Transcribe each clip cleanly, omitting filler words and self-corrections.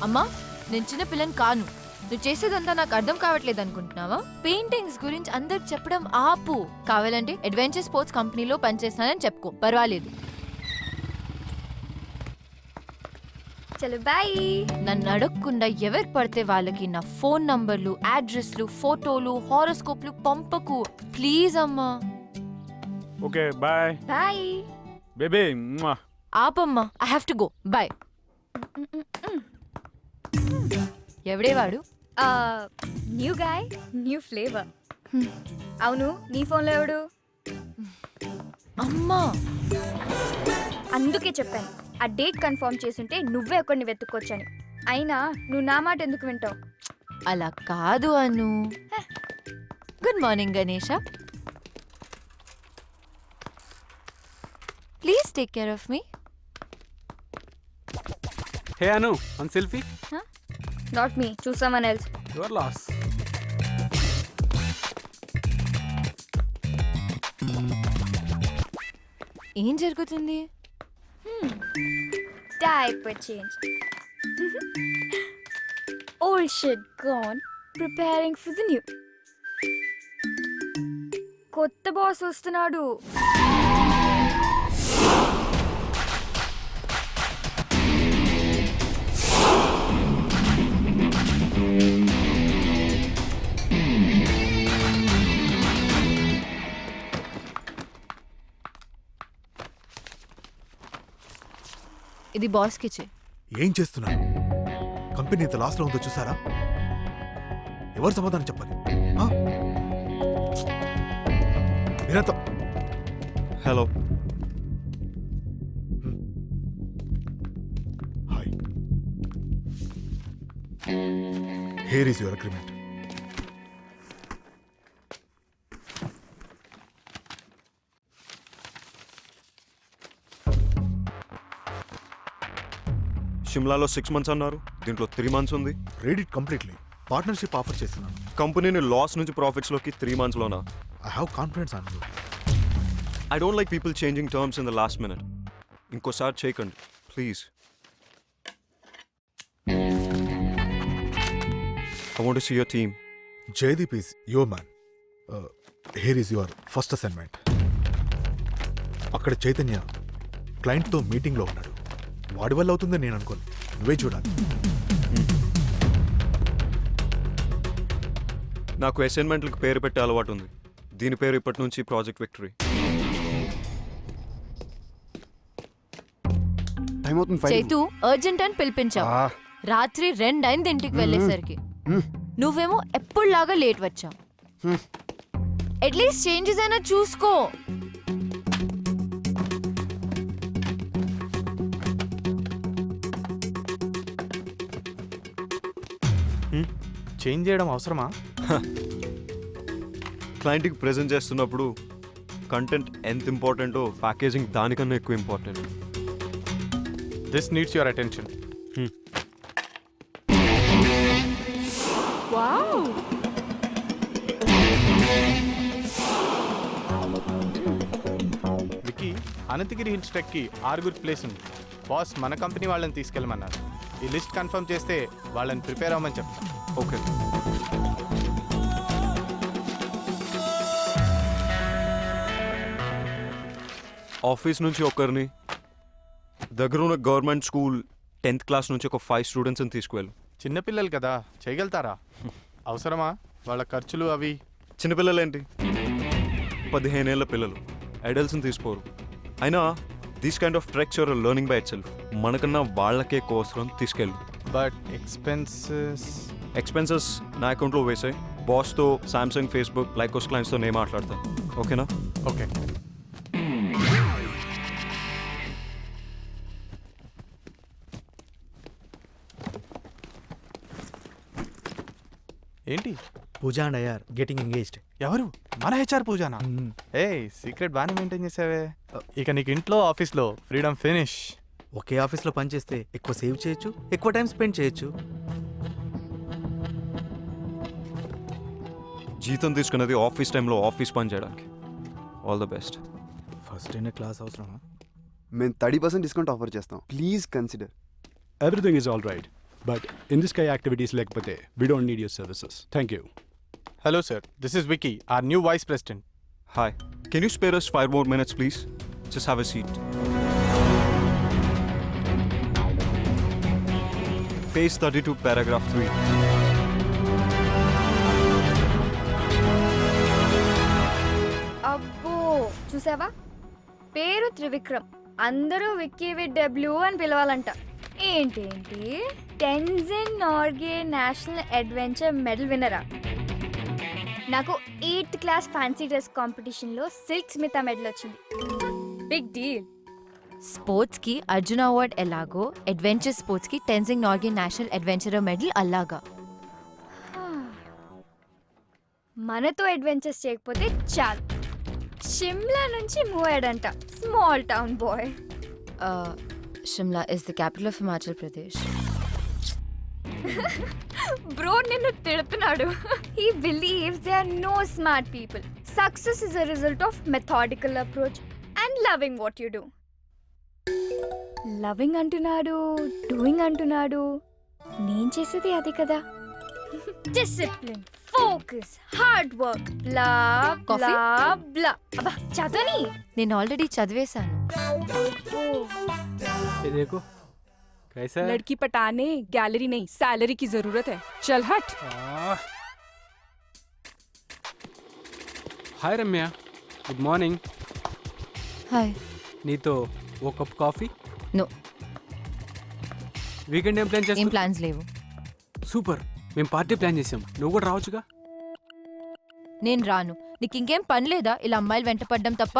అమ్మా నేను చిన్న పిల్లని కాను. నువ్వు చేసేదంతా నాకు అర్థం కావట్లేదు అనుకుంటున్నావా? పెయింటింగ్స్ గురించి అందరికి చెప్పడం ఆపు. కావాలంటే అడ్వెంచర్ స్పోర్ట్స్ కంపెనీలో పనిచేస్తానని చెప్పుకో, పర్వాలేదు. చలో బాయ్. నన్ను అడగకుండా ఎవరికి పడితే వాళ్ళకి నా ఫోన్ నంబర్లు, అడ్రస్లు, ఫోటోలు, హారోస్కోప్లు పంపకు ప్లీజ్ అమ్మా. Okay bye bye baby. ఆపమ్మా, I have to go. Bye. ఎవడే వాడు? New guy, new flavour. అవును, నీ ఫోన్లో ఎవడు? అమ్మా అందుకే చెప్పాను ఆ డేట్ కన్ఫర్మ్ చేసుంటే నువ్వే ఒకరిని వెతుక్కొచ్చని. అయినా నువ్వు నా మాట ఎందుకు వింటావు? అలా కాదు అను. Good morning Ganesha. Please take care of me. Hey Anu, one selfie. Not me, choose someone else. Your loss. ఏం జరుగుతుంది? Diaper change. Old shit gone, preparing for the new. కొత్త బాస్ వస్తున్నాడు. ఇది బాస్ కిచే. ఏం చేస్తున్నారు? కంపెనీ ఇంత లాస్ లో ఉందో చూసారా? ఎవరు సమాధానం చెప్పాలి? మీరంతా hello. Hi. Here is your agreement. షిమ్లాలో 6 months అన్నారు, దీంట్లో 3 months ఉంది. Read it completely. Partnership offer చేస్తున్నాను. కంపెనీని లాస్ నుంచి ప్రాఫిట్స్లోకి 3 monthsలోనా? I have confidence on you. I don't like people changing terms in the last minute. ఇంకోసారి చేయకండి please. I want to see your team. Jaideep is your man. Here is your first assignment. అక్కడ చైతన్య క్లయింట్తో మీటింగ్లో ఉన్నాడు. వాడి వల్ల అవుతుందని నేను అనుకోను. నువ్వే చూడాలి. నాకు అసైన్మెంట్లకు పేరు పెట్టే అలవాటు ఉంది. దీని పేరు ఇప్పటి నుంచి ప్రాజెక్ట్ విక్టరీ. చైతు అర్జెంట్ అని పిలిపించావు. రాత్రి 2 అయింది ఇంటికి వెళ్ళేసరికి. నువ్వేమో ఎప్పుడులాగా లేట్ వచ్చావు. అట్లీస్ట్ చేంజెస్ అయినా చూసుకో. చేంజ్ చేయడం అవసరమా? క్లయింట్కి ప్రెజెంట్ చేస్తున్నప్పుడు కంటెంట్ ఎంత ఇంపార్టెంటో ప్యాకేజింగ్ దానికన్నా ఎక్కువ important. This needs your attention. Wow, Vicky, Anantagiri hills ట్రెక్కి 6 ప్లేస్ ఉంది. బాస్ మన కంపెనీ వాళ్ళని తీసుకెళ్ళమన్నారు. ఈ లిస్ట్ కన్ఫర్మ్ చేస్తే వాళ్ళని ప్రిపేర్ అవ్వమని చెప్తాను. ఓకే. ఆఫీస్ నుంచి ఒకరిని, దగ్గరున్న గవర్నమెంట్ స్కూల్ 10th class నుంచి ఒక 5 స్టూడెంట్స్ని తీసుకువెళ్ళు. చిన్నపిల్లలు కదా, చేయగలుగుతారా? అవసరమా వాళ్ళ ఖర్చులు అవి? చిన్నపిల్లలేంటి, 15 ఏళ్ల పిల్లలు, అడల్ట్స్ని తీసుకోరు. అయినా these kind of treks your learning by itself. మనకన్నా వాళ్ళకే కోసరం తీసుకెళ్ళు. బట్ ఎక్స్పెన్సెస్ నా అకౌంట్లో వేసాయి. బాస్తో, సామ్సంగ్, ఫేస్బుక్, లైకోస్ క్లయింట్స్తో నేను మాట్లాడతాను. ఓకేనా? ఓకే. ఏంటి? Pooja and Iyer getting engaged. ఎవరు? మన హెచ్ఆర్ పూజానా? ఏ సీక్రెట్ బాగానే మెయింటైన్ చేసావే. ఇక నీకు ఇంట్లో ఆఫీస్లో ఫ్రీడమ్ ఫినిష్. ఒకే ఆఫీస్లో పనిచేస్తే ఎక్కువ సేవ్ చేయొచ్చు, ఎక్కువ టైం స్పెండ్ చేయొచ్చు. జీతం తీసుకున్నది ఆఫీస్ టైంలో ఆఫీస్ పని చేయడానికి. All the best. ఫస్ట్ అయిన క్లాస్ అవసరమా? మేము 30% డిస్కౌంట్ ఆఫర్ చేస్తాం. Please consider. Everything is all right. But in this కై యాక్టివిటీస్ లేకపోతే we don't need your services thank you. Hello sir, this is Vicky, our new vice president. Hi. Can you spare us 5 more minutes, please? Just have a seat. Page 32, paragraph 3. అబ్బో చూసావా, పేరు త్రివిక్రమ్, అందరూ Vicky with W అని పిలవాలంట. ఏంటేంటి Tenzing Norgay national adventure medal విన్నరా? నాకు 8th class fancy dress కాంపిటీషన్లో సిల్క్ స్మిత మెడల్ వచ్చింది. Big deal. స్పోర్ట్స్ కి అర్జున అవార్డ్ ఎలాగో అడ్వెంచర్ స్పోర్ట్స్ కి Tenzing Norgay national adventure medal అలాగా. మనతో అడ్వెంచర్స్ చేయకపోతే చాలు. షిమ్లా నుంచి మూవ్ అయ్యాడంట, small town boy. Shimla is the capital of Himachal Pradesh. Bro నిన్ను తిడుతున్నాడు. He believes there are no smart people. Success is a result of methodical approach and loving what you do. Loving అంటున్నాడు, doing అంటున్నాడు. నేను చేసేది అది కదా. డిసిప్లిన్, ఫోకస్, హార్డ్ వర్క్, బ్లా బ్లా బ్లా. అబ్బా చదవని. నేను ఆల్రెడీ చదివేశాను. ये देखो कैसा है? लड़की पटाने गैलरी नहीं सैलरी की जरूरत है. चल हट. हाय रम्या, गुड మార్నింగ్. హాయ్. నీతో ఓ కప్ కాఫీ. నో, వీకెండ్ ఏం ప్లాన్ ఏం చేస్తాం? ప్లాన్స్ లేవు. సూపర్, మేము పార్టీ ప్లాన్ చేసాం, నువ్వు కూడా రావచ్చుగా. నేను రాను. నీకు ఇంకేం పని లేదా ఇలా అమ్మాయిలు వెంట పడ్డం తప్ప?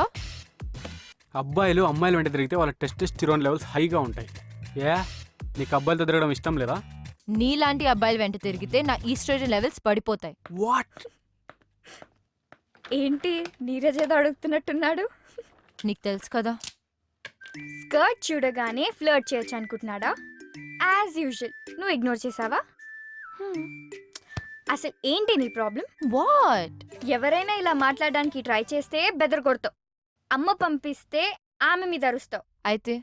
అబ్బాయిలు అమ్మాయిలు వెంట తిరిగితే వాళ్ళ టెస్టోస్టెరాన్ లెవెల్స్ హైగా ఉంటాయి. ఏ నీకు అబ్బాయిలతో తిరగడం ఇష్టం లేదా? నీలాంటి అబ్బాయిలు వెంట తిరిగితే నా ఈస్ట్రోజన్ లెవెల్స్ పడిపోతాయి. వాట్? ఏంటి నీరజ్ ఏదో అడుగుతున్నట్టున్నాడు. నీకు తెలుసు కదా. స్కర్ట్ చూడగానే ఫ్లర్ట్ చేయొచ్చు అనుకుంటున్నాడా? యాజ్ యూజువల్ నువ్వు ఇగ్నోర్ చేసావా? అసలు ఏంటి నీ ప్రాబ్లం? వాట్? ఎవరైనా ఇలా మాట్లాడడానికి ట్రై చేస్తే బెదర్ కొడతావు. అమ్మ పంపిస్తే ఆమె మీద అరుస్తావు. అయితే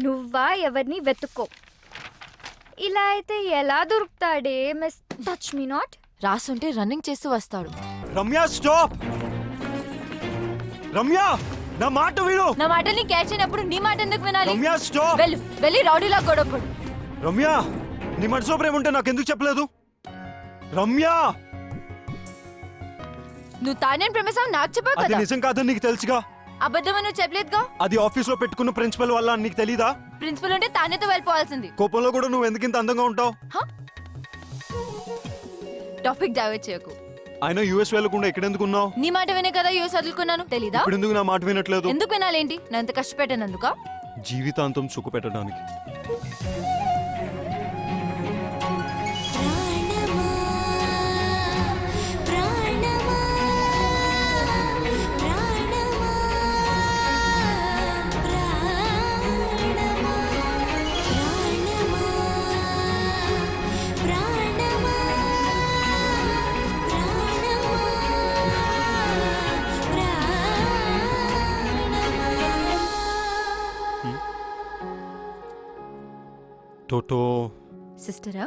నువ్వా ఎవరిని వెతుక్కో. ఇలా అయితే ఎలా దొరుకుతాడే మిస్ టచ్ మీ నాట్. రాసుంటే రన్నింగ్ చేస్తూ వస్తాడు. రమ్య స్టాప్. రమ్య నా మాట విను. నా మాటల్ని క్యాచ్ అయినప్పుడు నీ మాట ఎందుకు వినాలి? రమ్య స్టాప్. వెళ్ళి రౌడీలా గొడవపడు. రమ్య నీ మనసులో ప్రేమ ఉంటే నాకు ఎందుకు చెప్పలేదు? రమ్య నువ్వు తానే ప్రేమసావు నాకు చెప్పావు అది కదా. నిజం కాదని నీకు తెలుసుగా. అబద్ధం నువ్వు చెప్పలేదుగా. అది ఆఫీస్ లో పెట్టుకున్న ప్రిన్సిపల్ వల్ల అని నీకు తెలీదా? ప్రిన్సిపల్ ఉంటే తానేతో వెళ్ళిపోవాల్సింది. కోపంలో కూడా నువ్వు ఎందుకు ఇంత అందంగా ఉంటావు? టాపిక్ డైవర్ట్ చేయకు. ఆయన యూఎస్ వెళ్ళకుండా ఇక్కడ ఎందుకు ఉన్నావు? నీ మాట వినే కదా యూఎస్ వదులుకున్నాను. తెలీదా? ఇప్పుడు ఎందుకు నా మాట వినట్లేదు? ఎందుకు వినాలేంటి? నా ఎంత కష్టపెట్టానందుక? జీవితాంతం సుఖ పెట్టడానికి. టోటో సిస్టరా?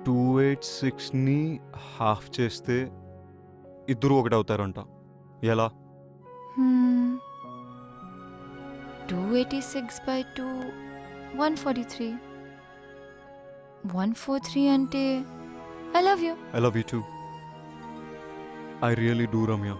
286ని హాఫ్ చేస్తే ఇద్దరు ఒకటవుతారంట. ఎలా? 286/2 143. 143 అంటే I love you. I love you two. I really do Ramya.